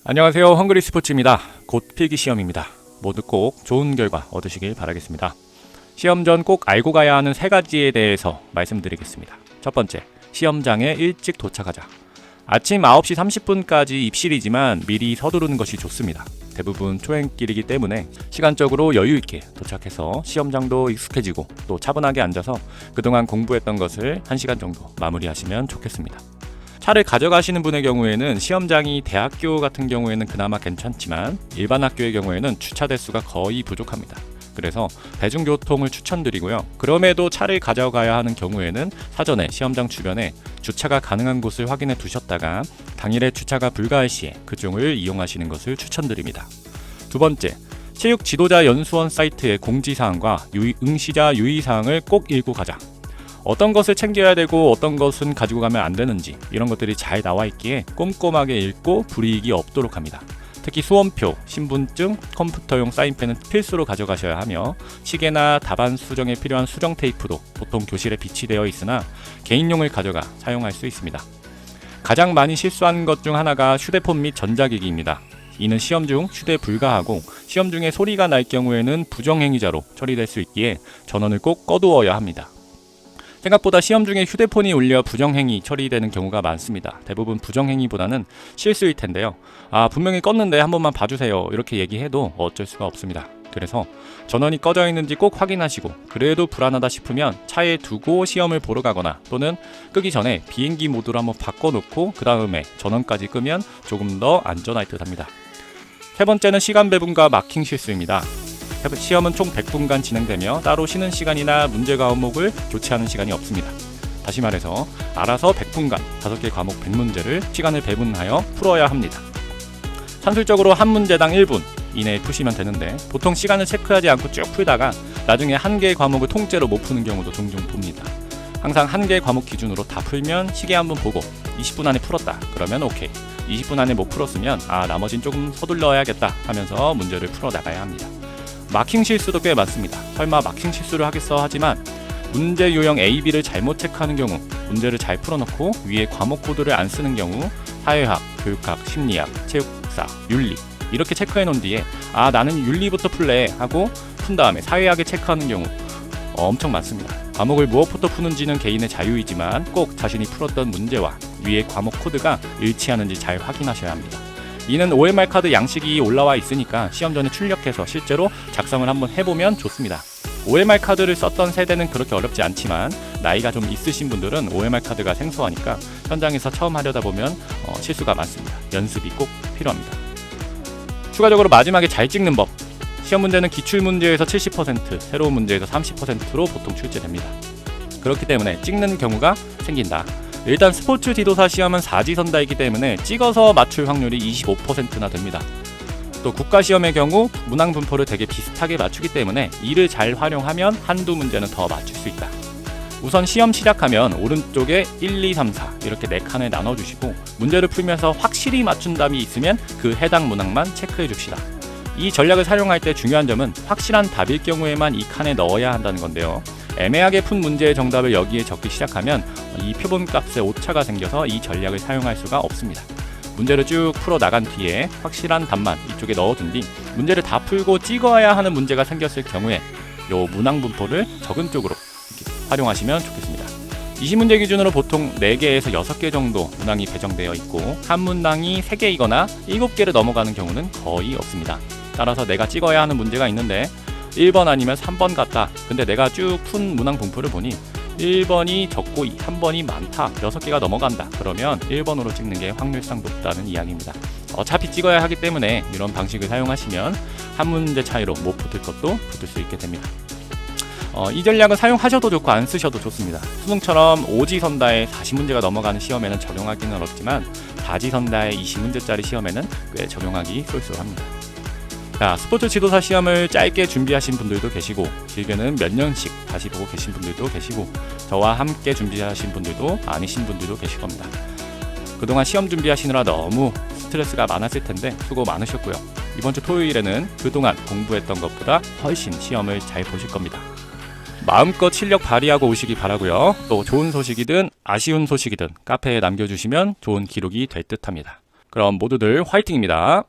안녕하세요. 헝그리 스포츠입니다. 곧 필기시험입니다. 모두 꼭 좋은 결과 얻으시길 바라겠습니다. 시험 전 꼭 알고 가야 하는 3가지에 대해서 말씀드리겠습니다. 첫 번째, 시험장에 일찍 도착하자. 아침 9시 30분까지 입실이지만 미리 서두르는 것이 좋습니다. 대부분 초행길이기 때문에 시간적으로 여유있게 도착해서 시험장도 익숙해지고 또 차분하게 앉아서 그동안 공부했던 것을 1시간 정도 마무리하시면 좋겠습니다. 차를 가져가시는 분의 경우에는 시험장이 대학교 같은 경우에는 그나마 괜찮지만 일반 학교의 경우에는 주차 대수가 거의 부족합니다. 그래서 대중교통을 추천드리고요. 그럼에도 차를 가져가야 하는 경우에는 사전에 시험장 주변에 주차가 가능한 곳을 확인해 두셨다가 당일에 주차가 불가할 시에 그쪽을 이용하시는 것을 추천드립니다. 두 번째, 체육 지도자 연수원 사이트의 공지사항과 응시자 유의사항을 꼭 읽고 가자. 어떤 것을 챙겨야 되고 어떤 것은 가지고 가면 안 되는지 이런 것들이 잘 나와 있기에 꼼꼼하게 읽고 불이익이 없도록 합니다. 특히 수험표, 신분증, 컴퓨터용 사인펜은 필수로 가져가셔야 하며 시계나 답안 수정에 필요한 수정 테이프도 보통 교실에 비치되어 있으나 개인용을 가져가 사용할 수 있습니다. 가장 많이 실수하는 것 중 하나가 휴대폰 및 전자기기입니다. 이는 시험 중 휴대 불가하고 시험 중에 소리가 날 경우에는 부정행위자로 처리될 수 있기에 전원을 꼭 꺼두어야 합니다. 생각보다 시험 중에 휴대폰이 울려 부정행위 처리되는 경우가 많습니다. 대부분 부정행위보다는 실수일 텐데요. 분명히 껐는데 한 번만 봐주세요. 이렇게 얘기해도 어쩔 수가 없습니다. 그래서 전원이 꺼져 있는지 꼭 확인하시고 그래도 불안하다 싶으면 차에 두고 시험을 보러 가거나 또는 끄기 전에 비행기 모드로 한번 바꿔놓고 그 다음에 전원까지 끄면 조금 더 안전할 듯 합니다. 세 번째는 시간 배분과 마킹 실수입니다. 시험은 총 100분간 진행되며 따로 쉬는 시간이나 문제 과목을 교체하는 시간이 없습니다. 다시 말해서 알아서 100분간 5개 과목 100문제를 시간을 배분하여 풀어야 합니다. 산술적으로 한 문제당 1분 이내에 푸시면 되는데 보통 시간을 체크하지 않고 쭉 풀다가 나중에 한 개의 과목을 통째로 못 푸는 경우도 종종 봅니다. 항상 한 개의 과목 기준으로 다 풀면 시계 한번 보고 20분 안에 풀었다 그러면 오케이, 20분 안에 못 풀었으면 나머진 조금 서둘러야겠다 하면서 문제를 풀어 나가야 합니다. 마킹 실수도 꽤 많습니다. 설마 마킹 실수를 하겠어 하지만 문제 유형 A, B를 잘못 체크하는 경우, 문제를 잘 풀어놓고 위에 과목 코드를 안 쓰는 경우 사회학, 교육학, 심리학, 체육사, 윤리 이렇게 체크해 놓은 뒤에 나는 윤리부터 풀래 하고 푼 다음에 사회학에 체크하는 경우 엄청 많습니다. 과목을 무엇부터 푸는지는 개인의 자유이지만 꼭 자신이 풀었던 문제와 위에 과목 코드가 일치하는지 잘 확인하셔야 합니다. 이는 OMR 카드 양식이 올라와 있으니까 시험 전에 출력해서 실제로 작성을 한번 해보면 좋습니다. OMR 카드를 썼던 세대는 그렇게 어렵지 않지만 나이가 좀 있으신 분들은 OMR 카드가 생소하니까 현장에서 처음 하려다 보면 실수가 많습니다. 연습이 꼭 필요합니다. 추가적으로 마지막에 잘 찍는 법. 시험 문제는 기출문제에서 70%, 새로운 문제에서 30%로 보통 출제됩니다. 그렇기 때문에 찍는 경우가 생긴다. 일단 스포츠 지도사 시험은 사지선다이기 때문에 찍어서 맞출 확률이 25%나 됩니다. 또 국가시험의 경우 문항 분포를 되게 비슷하게 맞추기 때문에 이를 잘 활용하면 한두 문제는 더 맞출 수 있다. 우선 시험 시작하면 오른쪽에 1, 2, 3, 4 이렇게 4칸을 나눠주시고 문제를 풀면서 확실히 맞춘 답이 있으면 그 해당 문항만 체크해 줍시다. 이 전략을 사용할 때 중요한 점은 확실한 답일 경우에만 이 칸에 넣어야 한다는 건데요. 애매하게 푼 문제의 정답을 여기에 적기 시작하면 이 표본값에 오차가 생겨서 이 전략을 사용할 수가 없습니다. 문제를 쭉 풀어 나간 뒤에 확실한 답만 이쪽에 넣어둔 뒤 문제를 다 풀고 찍어야 하는 문제가 생겼을 경우에 요 문항 분포를 적은 쪽으로 활용하시면 좋겠습니다. 20문제 기준으로 보통 4개에서 6개 정도 문항이 배정되어 있고 한 문항이 3개이거나 7개를 넘어가는 경우는 거의 없습니다. 따라서 내가 찍어야 하는 문제가 있는데 1번 아니면 3번 같다. 근데 내가 쭉 푼 문항 분포를 보니 1번이 적고 3번이 많다. 6개가 넘어간다. 그러면 1번으로 찍는 게 확률상 높다는 이야기입니다. 어차피 찍어야 하기 때문에 이런 방식을 사용하시면 한 문제 차이로 못 붙을 것도 붙을 수 있게 됩니다. 이 전략은 사용하셔도 좋고 안 쓰셔도 좋습니다. 수능처럼 오지선다에 40문제가 넘어가는 시험에는 적용하기는 어렵지만 다지선다에 20문제짜리 시험에는 꽤 적용하기 쏠쏠합니다. 자, 스포츠 지도사 시험을 짧게 준비하신 분들도 계시고 길게는 몇 년씩 다시 보고 계신 분들도 계시고 저와 함께 준비하신 분들도 아니신 분들도 계실 겁니다. 그동안 시험 준비하시느라 너무 스트레스가 많았을 텐데 수고 많으셨고요. 이번 주 토요일에는 그동안 공부했던 것보다 훨씬 시험을 잘 보실 겁니다. 마음껏 실력 발휘하고 오시기 바라고요. 또 좋은 소식이든 아쉬운 소식이든 카페에 남겨주시면 좋은 기록이 될 듯합니다. 그럼 모두들 화이팅입니다.